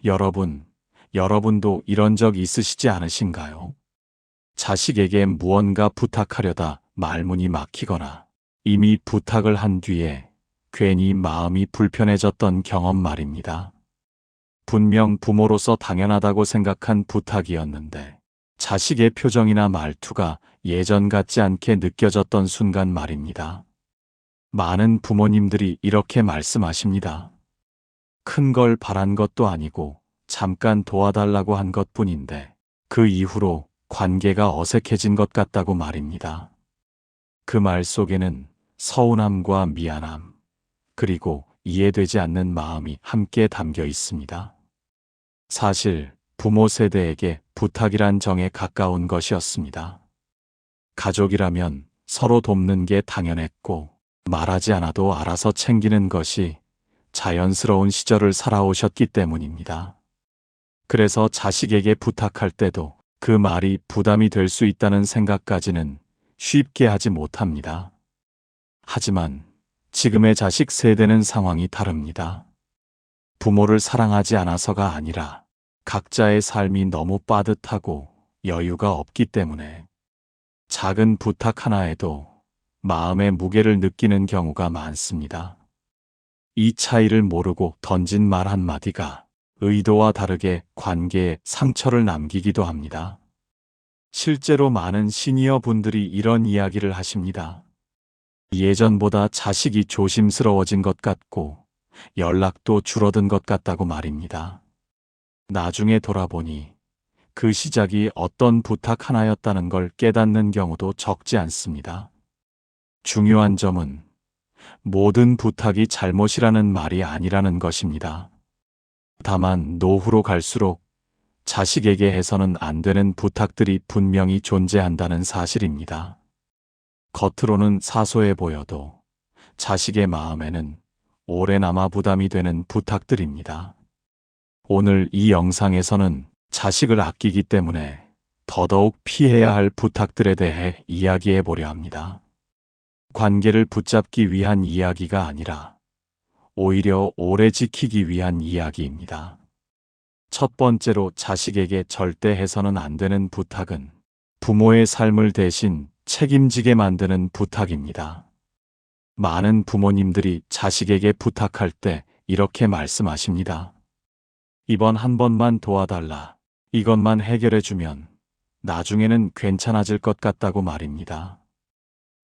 여러분도 이런 적 있으시지 않으신가요? 자식에게 무언가 부탁하려다 말문이 막히거나 이미 부탁을 한 뒤에 괜히 마음이 불편해졌던 경험 말입니다. 분명 부모로서 당연하다고 생각한 부탁이었는데 자식의 표정이나 말투가 예전 같지 않게 느껴졌던 순간 말입니다. 많은 부모님들이 이렇게 말씀하십니다. 큰 걸 바란 것도 아니고 잠깐 도와달라고 한 것뿐인데 그 이후로 관계가 어색해진 것 같다고 말입니다. 그 말 속에는 서운함과 미안함, 그리고 이해되지 않는 마음이 함께 담겨 있습니다. 사실 부모 세대에게 부탁이란 정에 가까운 것이었습니다. 가족이라면 서로 돕는 게 당연했고 말하지 않아도 알아서 챙기는 것이 자연스러운 시절을 살아오셨기 때문입니다. 그래서 자식에게 부탁할 때도 그 말이 부담이 될 수 있다는 생각까지는 쉽게 하지 못합니다. 하지만 지금의 자식 세대는 상황이 다릅니다. 부모를 사랑하지 않아서가 아니라 각자의 삶이 너무 빠듯하고 여유가 없기 때문에 작은 부탁 하나에도 마음의 무게를 느끼는 경우가 많습니다. 이 차이를 모르고 던진 말 한마디가 의도와 다르게 관계에 상처를 남기기도 합니다. 실제로 많은 시니어 분들이 이런 이야기를 하십니다. 예전보다 자식이 조심스러워진 것 같고 연락도 줄어든 것 같다고 말입니다. 나중에 돌아보니 그 시작이 어떤 부탁 하나였다는 걸 깨닫는 경우도 적지 않습니다. 중요한 점은 모든 부탁이 잘못이라는 말이 아니라는 것입니다. 다만 노후로 갈수록 자식에게 해서는 안 되는 부탁들이 분명히 존재한다는 사실입니다. 겉으로는 사소해 보여도 자식의 마음에는 오래 남아 부담이 되는 부탁들입니다. 오늘 이 영상에서는 자식을 아끼기 때문에 더더욱 피해야 할 부탁들에 대해 이야기해 보려 합니다. 관계를 붙잡기 위한 이야기가 아니라 오히려 오래 지키기 위한 이야기입니다. 첫 번째로 자식에게 절대 해서는 안 되는 부탁은 부모의 삶을 대신 책임지게 만드는 부탁입니다. 많은 부모님들이 자식에게 부탁할 때 이렇게 말씀하십니다. 이번 한 번만 도와달라. 이것만 해결해주면 나중에는 괜찮아질 것 같다고 말입니다.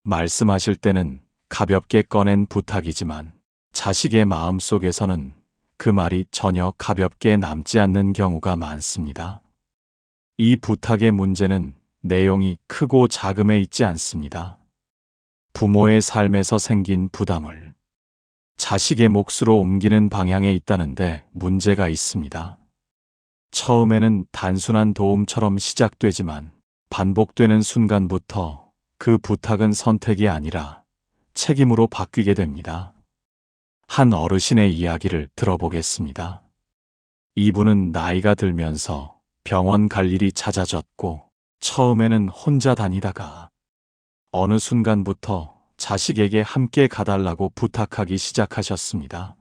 말씀하실 때는 가볍게 꺼낸 부탁이지만 자식의 마음 속에서는 그 말이 전혀 가볍게 남지 않는 경우가 많습니다. 이 부탁의 문제는 내용이 크고 작음에 있지 않습니다. 부모의 삶에서 생긴 부담을 자식의 몫으로 옮기는 방향에 있다는데 문제가 있습니다. 처음에는 단순한 도움처럼 시작되지만 반복되는 순간부터 그 부탁은 선택이 아니라 책임으로 바뀌게 됩니다. 한 어르신의 이야기를 들어보겠습니다. 이분은 나이가 들면서 병원 갈 일이 잦아졌고 처음에는 혼자 다니다가 어느 순간부터 자식에게 함께 가달라고 부탁하기 시작하셨습니다.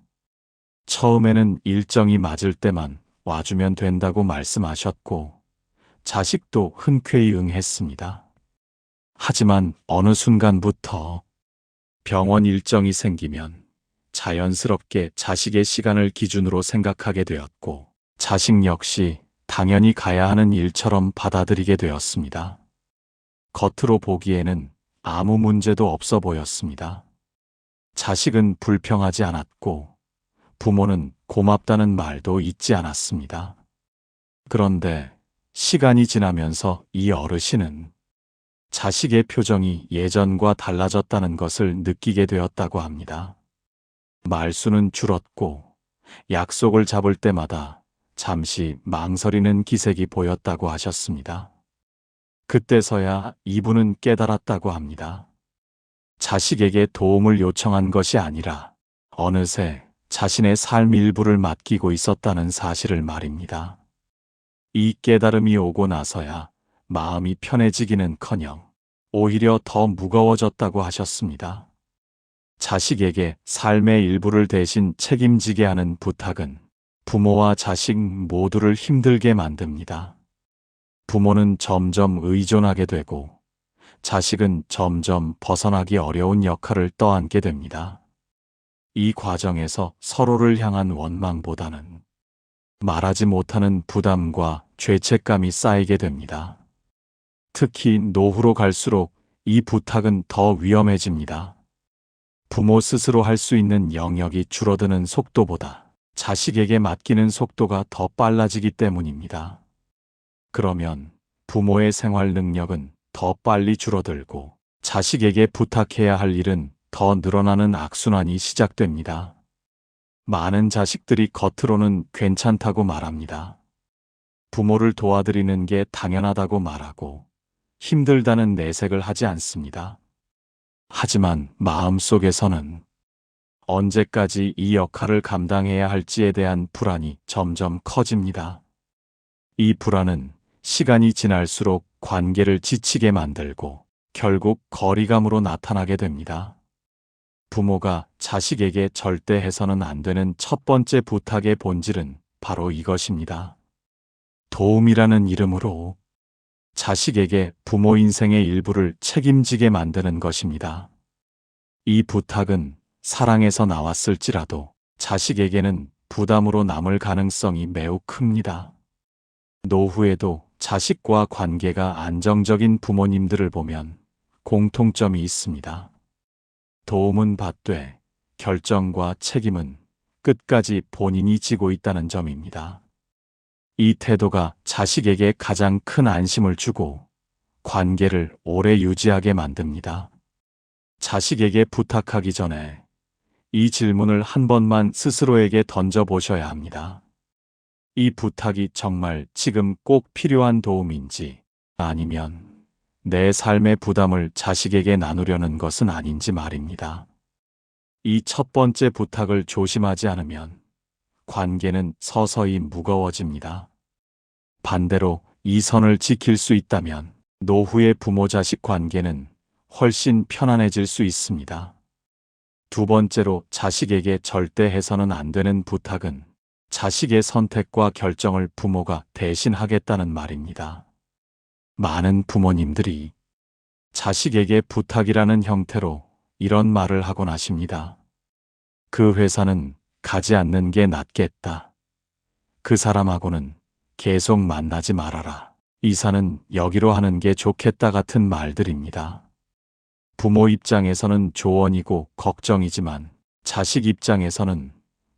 처음에는 일정이 맞을 때만 와주면 된다고 말씀하셨고 자식도 흔쾌히 응했습니다. 하지만 어느 순간부터 병원 일정이 생기면 자연스럽게 자식의 시간을 기준으로 생각하게 되었고 자식 역시 당연히 가야 하는 일처럼 받아들이게 되었습니다. 겉으로 보기에는 아무 문제도 없어 보였습니다. 자식은 불평하지 않았고 부모는 고맙다는 말도 잊지 않았습니다. 그런데 시간이 지나면서 이 어르신은 자식의 표정이 예전과 달라졌다는 것을 느끼게 되었다고 합니다. 말수는 줄었고 약속을 잡을 때마다 잠시 망설이는 기색이 보였다고 하셨습니다. 그때서야 이분은 깨달았다고 합니다. 자식에게 도움을 요청한 것이 아니라 어느새 자신의 삶 일부를 맡기고 있었다는 사실을 말입니다. 이 깨달음이 오고 나서야 마음이 편해지기는커녕 오히려 더 무거워졌다고 하셨습니다. 자식에게 삶의 일부를 대신 책임지게 하는 부탁은 부모와 자식 모두를 힘들게 만듭니다. 부모는 점점 의존하게 되고 자식은 점점 벗어나기 어려운 역할을 떠안게 됩니다. 이 과정에서 서로를 향한 원망보다는 말하지 못하는 부담과 죄책감이 쌓이게 됩니다. 특히 노후로 갈수록 이 부탁은 더 위험해집니다. 부모 스스로 할 수 있는 영역이 줄어드는 속도보다 자식에게 맡기는 속도가 더 빨라지기 때문입니다. 그러면 부모의 생활 능력은 더 빨리 줄어들고 자식에게 부탁해야 할 일은 더 늘어나는 악순환이 시작됩니다. 많은 자식들이 겉으로는 괜찮다고 말합니다. 부모를 도와드리는 게 당연하다고 말하고 힘들다는 내색을 하지 않습니다. 하지만 마음속에서는 언제까지 이 역할을 감당해야 할지에 대한 불안이 점점 커집니다. 이 불안은 시간이 지날수록 관계를 지치게 만들고 결국 거리감으로 나타나게 됩니다. 부모가 자식에게 절대 해서는 안 되는 첫 번째 부탁의 본질은 바로 이것입니다. 도움이라는 이름으로 자식에게 부모 인생의 일부를 책임지게 만드는 것입니다. 이 부탁은 사랑에서 나왔을지라도 자식에게는 부담으로 남을 가능성이 매우 큽니다. 노후에도 자식과 관계가 안정적인 부모님들을 보면 공통점이 있습니다. 도움은 받되 결정과 책임은 끝까지 본인이 지고 있다는 점입니다. 이 태도가 자식에게 가장 큰 안심을 주고 관계를 오래 유지하게 만듭니다. 자식에게 부탁하기 전에 이 질문을 한 번만 스스로에게 던져보셔야 합니다. 이 부탁이 정말 지금 꼭 필요한 도움인지 아니면 내 삶의 부담을 자식에게 나누려는 것은 아닌지 말입니다. 이 첫 번째 부탁을 조심하지 않으면 관계는 서서히 무거워집니다. 반대로 이 선을 지킬 수 있다면 노후의 부모-자식 관계는 훨씬 편안해질 수 있습니다. 두 번째로 자식에게 절대 해서는 안 되는 부탁은 자식의 선택과 결정을 부모가 대신 하겠다는 말입니다. 많은 부모님들이 자식에게 부탁이라는 형태로 이런 말을 하곤 하십니다. 그 회사는 가지 않는 게 낫겠다. 그 사람하고는 계속 만나지 말아라. 이사는 여기로 하는 게 좋겠다 같은 말들입니다. 부모 입장에서는 조언이고 걱정이지만 자식 입장에서는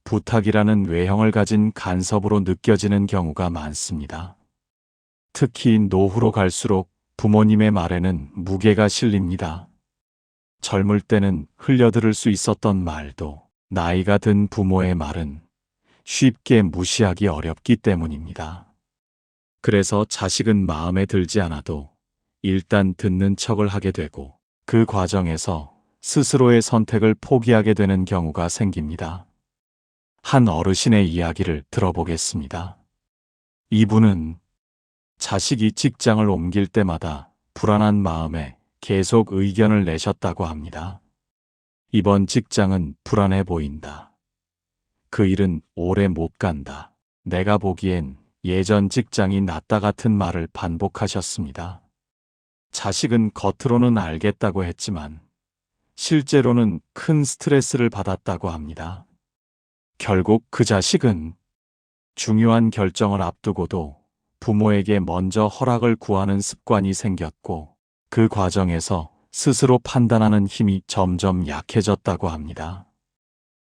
부탁이라는 외형을 가진 간섭으로 느껴지는 경우가 많습니다. 특히 노후로 갈수록 부모님의 말에는 무게가 실립니다. 젊을 때는 흘려들을 수 있었던 말도 나이가 든 부모의 말은 쉽게 무시하기 어렵기 때문입니다. 그래서 자식은 마음에 들지 않아도 일단 듣는 척을 하게 되고 그 과정에서 스스로의 선택을 포기하게 되는 경우가 생깁니다. 한 어르신의 이야기를 들어보겠습니다. 이분은 자식이 직장을 옮길 때마다 불안한 마음에 계속 의견을 내셨다고 합니다. 이번 직장은 불안해 보인다. 그 일은 오래 못 간다. 내가 보기엔 예전 직장이 낫다 같은 말을 반복하셨습니다. 자식은 겉으로는 알겠다고 했지만 실제로는 큰 스트레스를 받았다고 합니다. 결국 그 자식은 중요한 결정을 앞두고도 부모에게 먼저 허락을 구하는 습관이 생겼고 그 과정에서 스스로 판단하는 힘이 점점 약해졌다고 합니다.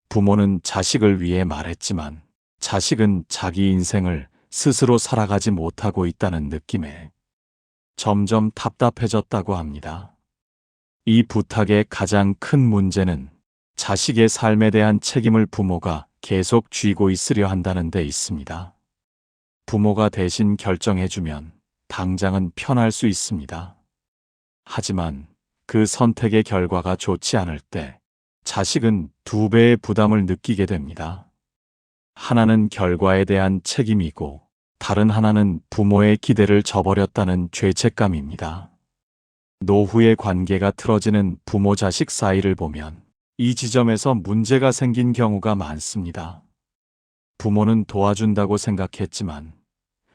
부모는 자식을 위해 말했지만 자식은 자기 인생을 스스로 살아가지 못하고 있다는 느낌에 점점 답답해졌다고 합니다. 이 부탁의 가장 큰 문제는 자식의 삶에 대한 책임을 부모가 계속 쥐고 있으려 한다는 데 있습니다. 부모가 대신 결정해주면 당장은 편할 수 있습니다. 하지만 그 선택의 결과가 좋지 않을 때 자식은 두 배의 부담을 느끼게 됩니다. 하나는 결과에 대한 책임이고 다른 하나는 부모의 기대를 저버렸다는 죄책감입니다. 노후의 관계가 틀어지는 부모-자식 사이를 보면 이 지점에서 문제가 생긴 경우가 많습니다. 부모는 도와준다고 생각했지만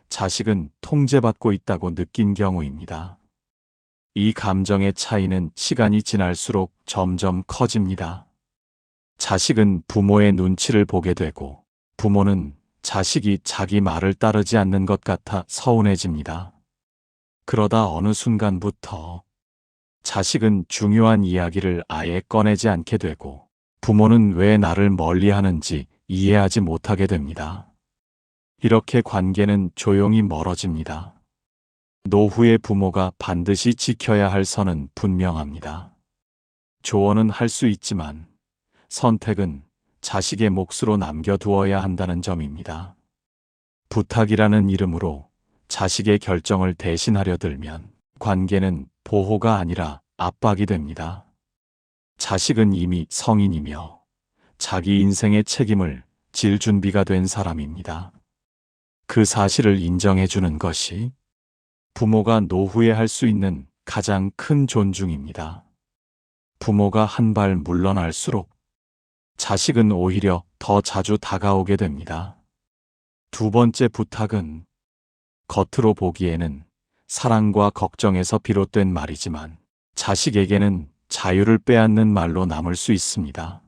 자식은 통제받고 있다고 느낀 경우입니다. 이 감정의 차이는 시간이 지날수록 점점 커집니다. 자식은 부모의 눈치를 보게 되고 부모는 자식이 자기 말을 따르지 않는 것 같아 서운해집니다. 그러다 어느 순간부터 자식은 중요한 이야기를 아예 꺼내지 않게 되고 부모는 왜 나를 멀리하는지 이해하지 못하게 됩니다. 이렇게 관계는 조용히 멀어집니다. 노후의 부모가 반드시 지켜야 할 선은 분명합니다. 조언은 할 수 있지만 선택은 자식의 몫으로 남겨두어야 한다는 점입니다. 부탁이라는 이름으로 자식의 결정을 대신하려 들면 관계는 보호가 아니라 압박이 됩니다. 자식은 이미 성인이며 자기 인생의 책임을 질 준비가 된 사람입니다. 그 사실을 인정해주는 것이 부모가 노후에 할 수 있는 가장 큰 존중입니다. 부모가 한 발 물러날수록 자식은 오히려 더 자주 다가오게 됩니다. 두 번째 부탁은 겉으로 보기에는 사랑과 걱정에서 비롯된 말이지만 자식에게는 자유를 빼앗는 말로 남을 수 있습니다.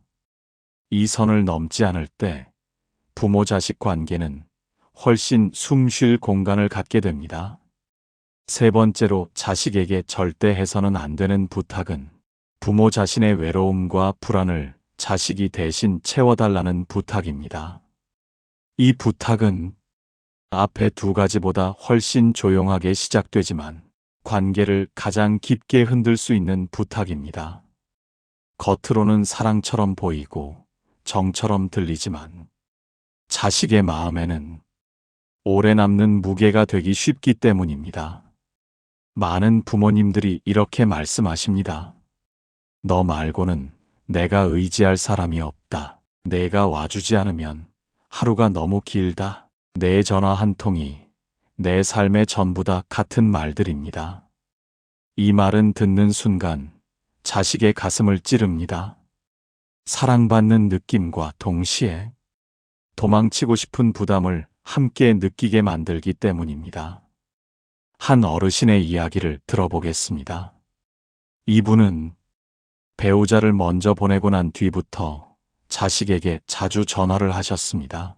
이 선을 넘지 않을 때 부모 자식 관계는 훨씬 숨 쉴 공간을 갖게 됩니다. 세 번째로 자식에게 절대 해서는 안 되는 부탁은 부모 자신의 외로움과 불안을 자식이 대신 채워달라는 부탁입니다. 이 부탁은 앞에 두 가지보다 훨씬 조용하게 시작되지만 관계를 가장 깊게 흔들 수 있는 부탁입니다. 겉으로는 사랑처럼 보이고 정처럼 들리지만 자식의 마음에는 오래 남는 무게가 되기 쉽기 때문입니다. 많은 부모님들이 이렇게 말씀하십니다. 너 말고는 내가 의지할 사람이 없다. 내가 와주지 않으면 하루가 너무 길다. 내 전화 한 통이 내 삶의 전부다 같은 말들입니다. 이 말은 듣는 순간 자식의 가슴을 찌릅니다. 사랑받는 느낌과 동시에 도망치고 싶은 부담을 함께 느끼게 만들기 때문입니다. 한 어르신의 이야기를 들어보겠습니다. 이분은 배우자를 먼저 보내고 난 뒤부터 자식에게 자주 전화를 하셨습니다.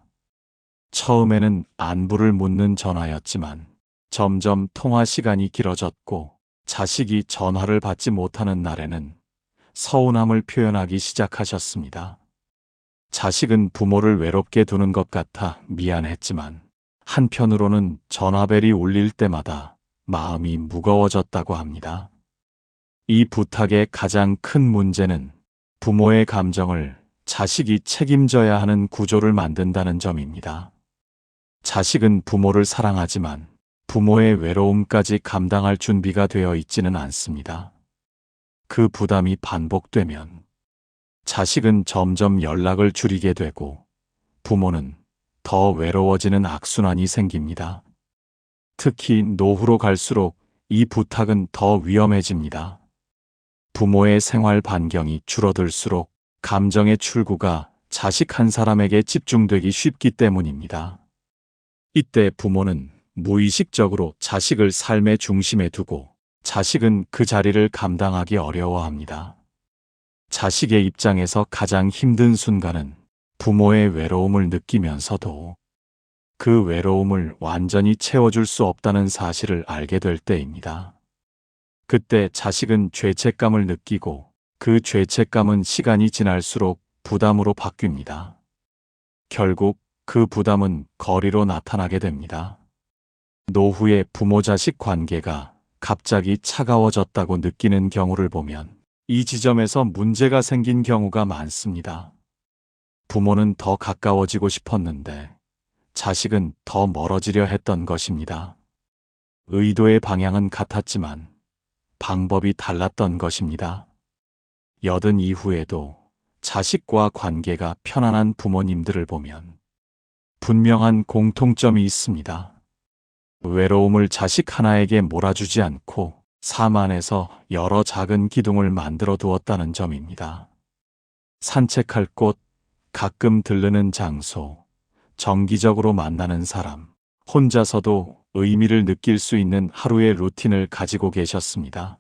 처음에는 안부를 묻는 전화였지만 점점 통화 시간이 길어졌고 자식이 전화를 받지 못하는 날에는 서운함을 표현하기 시작하셨습니다. 자식은 부모를 외롭게 두는 것 같아 미안했지만 한편으로는 전화벨이 울릴 때마다 마음이 무거워졌다고 합니다. 이 부탁의 가장 큰 문제는 부모의 감정을 자식이 책임져야 하는 구조를 만든다는 점입니다. 자식은 부모를 사랑하지만 부모의 외로움까지 감당할 준비가 되어 있지는 않습니다. 그 부담이 반복되면 자식은 점점 연락을 줄이게 되고 부모는 더 외로워지는 악순환이 생깁니다. 특히 노후로 갈수록 이 부탁은 더 위험해집니다. 부모의 생활 반경이 줄어들수록 감정의 출구가 자식 한 사람에게 집중되기 쉽기 때문입니다. 이때 부모는 무의식적으로 자식을 삶의 중심에 두고 자식은 그 자리를 감당하기 어려워합니다. 자식의 입장에서 가장 힘든 순간은 부모의 외로움을 느끼면서도 그 외로움을 완전히 채워줄 수 없다는 사실을 알게 될 때입니다. 그때 자식은 죄책감을 느끼고 그 죄책감은 시간이 지날수록 부담으로 바뀝니다. 결국 그 부담은 거리로 나타나게 됩니다. 노후의 부모-자식 관계가 갑자기 차가워졌다고 느끼는 경우를 보면 이 지점에서 문제가 생긴 경우가 많습니다. 부모는 더 가까워지고 싶었는데 자식은 더 멀어지려 했던 것입니다. 의도의 방향은 같았지만 방법이 달랐던 것입니다. 여든 이후에도 자식과 관계가 편안한 부모님들을 보면 분명한 공통점이 있습니다. 외로움을 자식 하나에게 몰아주지 않고 삶 안에서 여러 작은 기둥을 만들어 두었다는 점입니다. 산책할 곳, 가끔 들르는 장소, 정기적으로 만나는 사람, 혼자서도 의미를 느낄 수 있는 하루의 루틴을 가지고 계셨습니다.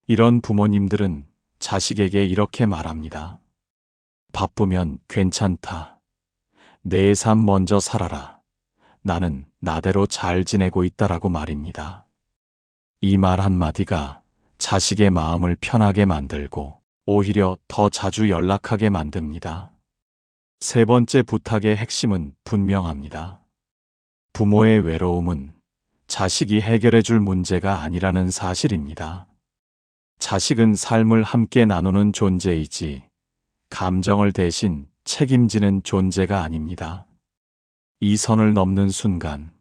이런 부모님들은 자식에게 이렇게 말합니다. 바쁘면 괜찮다. 내 삶 먼저 살아라. 나는 나대로 잘 지내고 있다라고 말입니다. 이 말 한마디가 자식의 마음을 편하게 만들고 오히려 더 자주 연락하게 만듭니다. 세 번째 부탁의 핵심은 분명합니다. 부모의 외로움은 자식이 해결해 줄 문제가 아니라는 사실입니다. 자식은 삶을 함께 나누는 존재이지 감정을 대신 책임지는 존재가 아닙니다. 이 선을 넘는 순간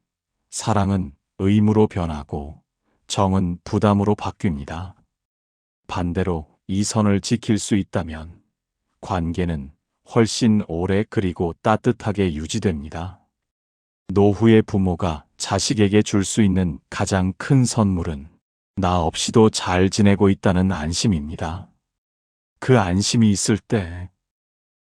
사랑은 의무로 변하고 정은 부담으로 바뀝니다. 반대로 이 선을 지킬 수 있다면 관계는 훨씬 오래 그리고 따뜻하게 유지됩니다. 노후의 부모가 자식에게 줄 수 있는 가장 큰 선물은 나 없이도 잘 지내고 있다는 안심입니다. 그 안심이 있을 때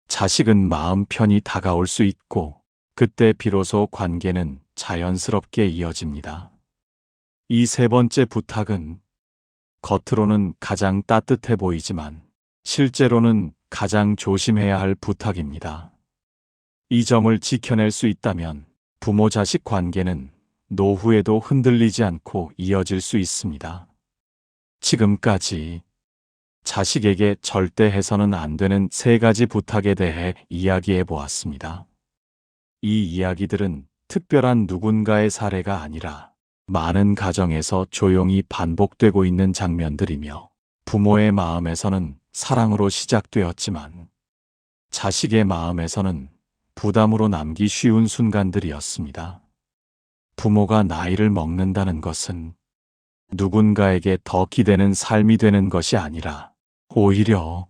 자식은 마음 편히 다가올 수 있고 그때 비로소 관계는 자연스럽게 이어집니다. 이 세 번째 부탁은 겉으로는 가장 따뜻해 보이지만 실제로는 가장 조심해야 할 부탁입니다. 이 점을 지켜낼 수 있다면 부모 자식 관계는 노후에도 흔들리지 않고 이어질 수 있습니다. 지금까지 자식에게 절대 해서는 안 되는 세 가지 부탁에 대해 이야기해 보았습니다. 이 이야기들은 특별한 누군가의 사례가 아니라 많은 가정에서 조용히 반복되고 있는 장면들이며 부모의 마음에서는 사랑으로 시작되었지만 자식의 마음에서는 부담으로 남기 쉬운 순간들이었습니다. 부모가 나이를 먹는다는 것은 누군가에게 더 기대는 삶이 되는 것이 아니라 오히려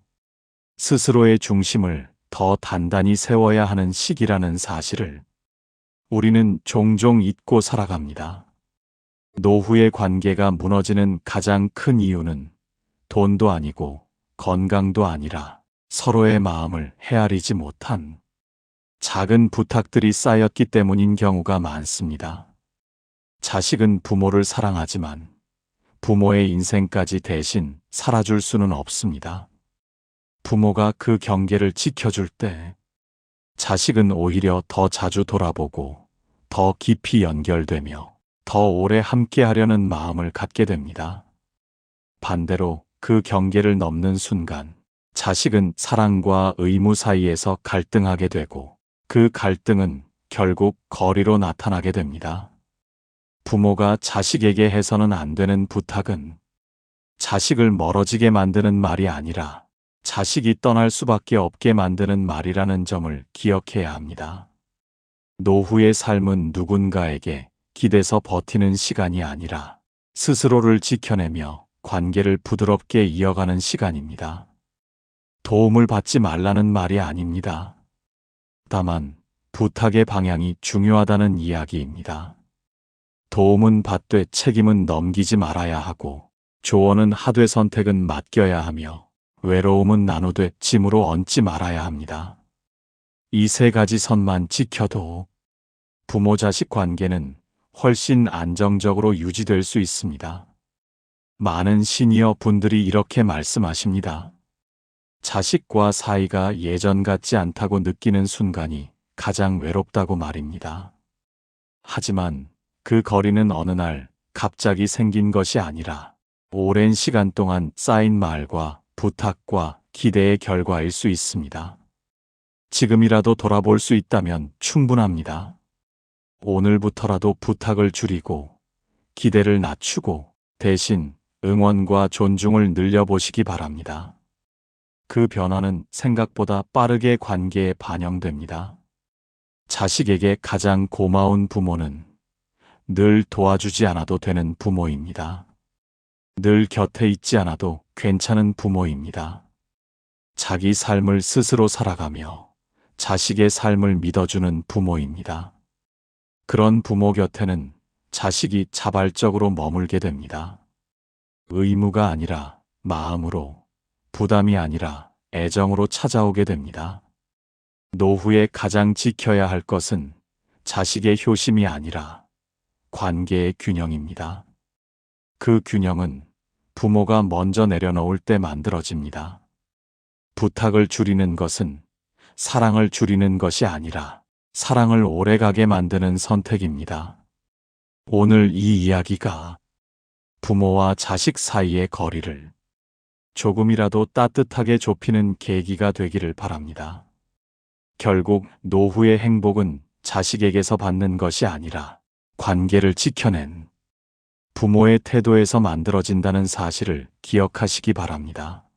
스스로의 중심을 더 단단히 세워야 하는 시기라는 사실을 우리는 종종 잊고 살아갑니다. 노후의 관계가 무너지는 가장 큰 이유는 돈도 아니고 건강도 아니라 서로의 마음을 헤아리지 못한 작은 부탁들이 쌓였기 때문인 경우가 많습니다. 자식은 부모를 사랑하지만 부모의 인생까지 대신 살아줄 수는 없습니다. 부모가 그 경계를 지켜줄 때 자식은 오히려 더 자주 돌아보고 더 깊이 연결되며 더 오래 함께하려는 마음을 갖게 됩니다. 반대로 그 경계를 넘는 순간 자식은 사랑과 의무 사이에서 갈등하게 되고 그 갈등은 결국 거리로 나타나게 됩니다. 부모가 자식에게 해서는 안 되는 부탁은 자식을 멀어지게 만드는 말이 아니라 자식이 떠날 수밖에 없게 만드는 말이라는 점을 기억해야 합니다. 노후의 삶은 누군가에게 기대서 버티는 시간이 아니라 스스로를 지켜내며 관계를 부드럽게 이어가는 시간입니다. 도움을 받지 말라는 말이 아닙니다. 다만 부탁의 방향이 중요하다는 이야기입니다. 도움은 받되 책임은 넘기지 말아야 하고 조언은 하되 선택은 맡겨야 하며 외로움은 나누되 짐으로 얹지 말아야 합니다. 이 세 가지 선만 지켜도 부모 자식 관계는 훨씬 안정적으로 유지될 수 있습니다. 많은 시니어 분들이 이렇게 말씀하십니다. 자식과 사이가 예전 같지 않다고 느끼는 순간이 가장 외롭다고 말입니다. 하지만 그 거리는 어느 날 갑자기 생긴 것이 아니라 오랜 시간 동안 쌓인 말과 부탁과 기대의 결과일 수 있습니다. 지금이라도 돌아볼 수 있다면 충분합니다. 오늘부터라도 부탁을 줄이고 기대를 낮추고 대신 응원과 존중을 늘려보시기 바랍니다. 그 변화는 생각보다 빠르게 관계에 반영됩니다. 자식에게 가장 고마운 부모는 늘 도와주지 않아도 되는 부모입니다. 늘 곁에 있지 않아도 괜찮은 부모입니다. 자기 삶을 스스로 살아가며 자식의 삶을 믿어주는 부모입니다. 그런 부모 곁에는 자식이 자발적으로 머물게 됩니다. 의무가 아니라 마음으로, 부담이 아니라 애정으로 찾아오게 됩니다. 노후에 가장 지켜야 할 것은 자식의 효심이 아니라 관계의 균형입니다. 그 균형은 부모가 먼저 내려놓을 때 만들어집니다. 부탁을 줄이는 것은 사랑을 줄이는 것이 아니라 사랑을 오래가게 만드는 선택입니다. 오늘 이 이야기가 부모와 자식 사이의 거리를 조금이라도 따뜻하게 좁히는 계기가 되기를 바랍니다. 결국 노후의 행복은 자식에게서 받는 것이 아니라 관계를 지켜낸 부모의 태도에서 만들어진다는 사실을 기억하시기 바랍니다.